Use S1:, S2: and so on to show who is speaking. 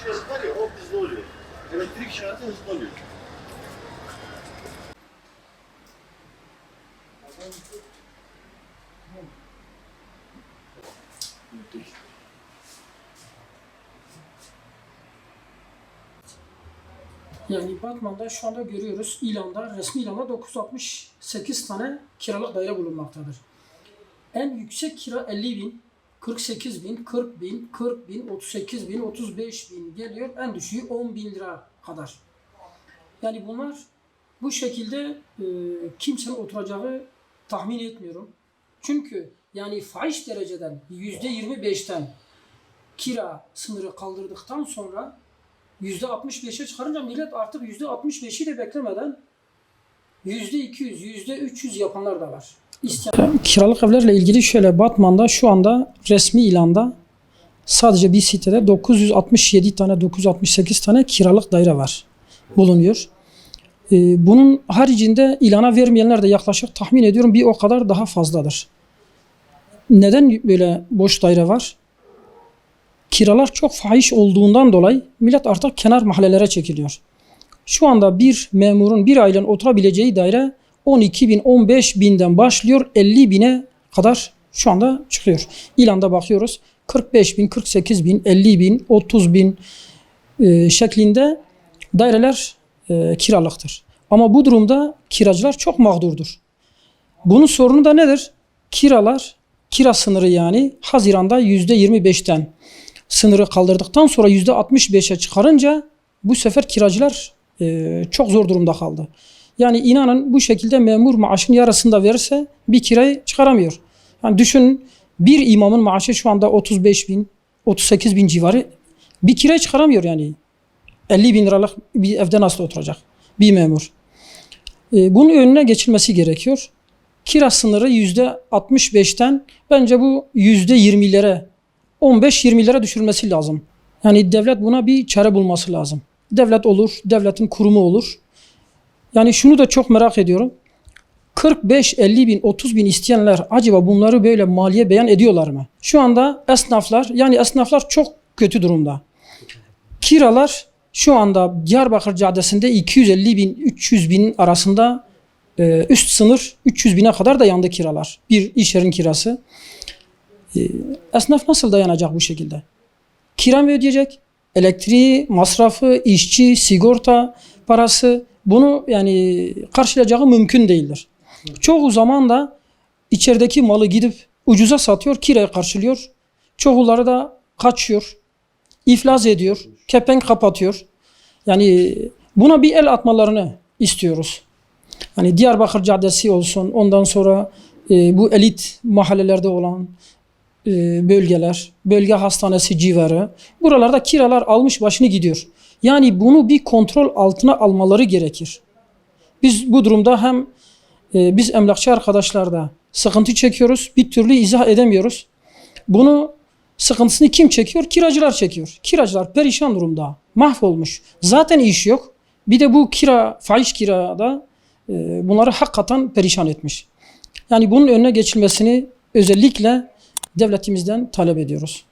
S1: şurası var ya, o hızlı oluyor. Elektrik işareti hızlı oluyor.
S2: Yani Batman'da şu anda görüyoruz ilanda, resmi ilanda 968 tane kiralık daire bulunmaktadır. En yüksek kira 50.000, 48.000, 40.000, 40.000, 38.000, 35.000 geliyor. En düşüğü 10.000 lira kadar. Yani bunlar bu şekilde kimsenin oturacağı tahmin etmiyorum. Çünkü yani fahiş dereceden %25'ten kira sınırı kaldırdıktan sonra %65'e çıkarınca millet artık %65'i de beklemeden %200, %300 yapanlar da var. Kiralık evlerle ilgili şöyle Batman'da şu anda resmi ilanda sadece bir sitede 967 tane 968 tane kiralık daire var bulunuyor. Bunun haricinde ilana vermeyenler de yaklaşık tahmin ediyorum bir o kadar daha fazladır. Neden böyle boş daire var? Kiralar çok fahiş olduğundan dolayı millet artık kenar mahallelere çekiliyor. Şu anda bir memurun bir ailenin oturabileceği daire 12.000, 15.000'den başlıyor 50.000'e kadar şu anda çıkıyor. İlanda bakıyoruz 45.000, 48.000, 50.000, 30.000 şeklinde daireler kiralıktır. Ama bu durumda kiracılar çok mağdurdur. Bunun sorunu da nedir? Kira sınırı yani Haziran'da %25'ten sınırı kaldırdıktan sonra %65'e çıkarınca bu sefer kiracılar çok zor durumda kaldı. Yani inanın bu şekilde memur maaşın yarısını da verirse bir kirayı çıkaramıyor. Yani düşünün bir imamın maaşı şu anda 35.000, 38.000 civarı bir kirayı çıkaramıyor yani. 50.000 liralık bir evde nasıl oturacak bir memur? Bunun önüne geçilmesi gerekiyor. Kira sınırı %65'ten bence bu %20'lere 15-20'lere düşürülmesi lazım. Yani devlet buna bir çare bulması lazım. Devlet olur, devletin kurumu olur. Yani şunu da çok merak ediyorum. 45-50 bin, 30 bin isteyenler acaba bunları böyle maliye beyan ediyorlar mı? Şu anda esnaflar çok kötü durumda. Kiralar şu anda Diyarbakır Caddesi'nde 250 bin, 300 bin arasında üst sınır 300 bine kadar da yandı kiralar. Bir iş yerin kirası. Esnaf nasıl dayanacak bu şekilde? Kira mı ödeyecek? Elektriği, masrafı, işçi, sigorta parası bunu yani karşılayacağı mümkün değildir. Çoğu zaman da içerideki malı gidip ucuza satıyor, kirayı karşılıyor. Çoğuları da kaçıyor, iflas ediyor, kepenk kapatıyor. Yani buna bir el atmalarını istiyoruz. Hani Diyarbakır Caddesi olsun, ondan sonra bu elit mahallelerde olan bölgeler, bölge hastanesi civarı, buralarda kiralar almış başını gidiyor. Yani bunu bir kontrol altına almaları gerekir. Biz bu durumda hem biz emlakçı arkadaşlar da sıkıntı çekiyoruz, bir türlü izah edemiyoruz. Bunu sıkıntısını kim çekiyor? Kiracılar çekiyor. Kiracılar perişan durumda, mahvolmuş. Zaten iş yok. Bir de bu fahiş kirada bunları hakikaten perişan etmiş. Yani bunun önüne geçilmesini özellikle devletimizden talep ediyoruz.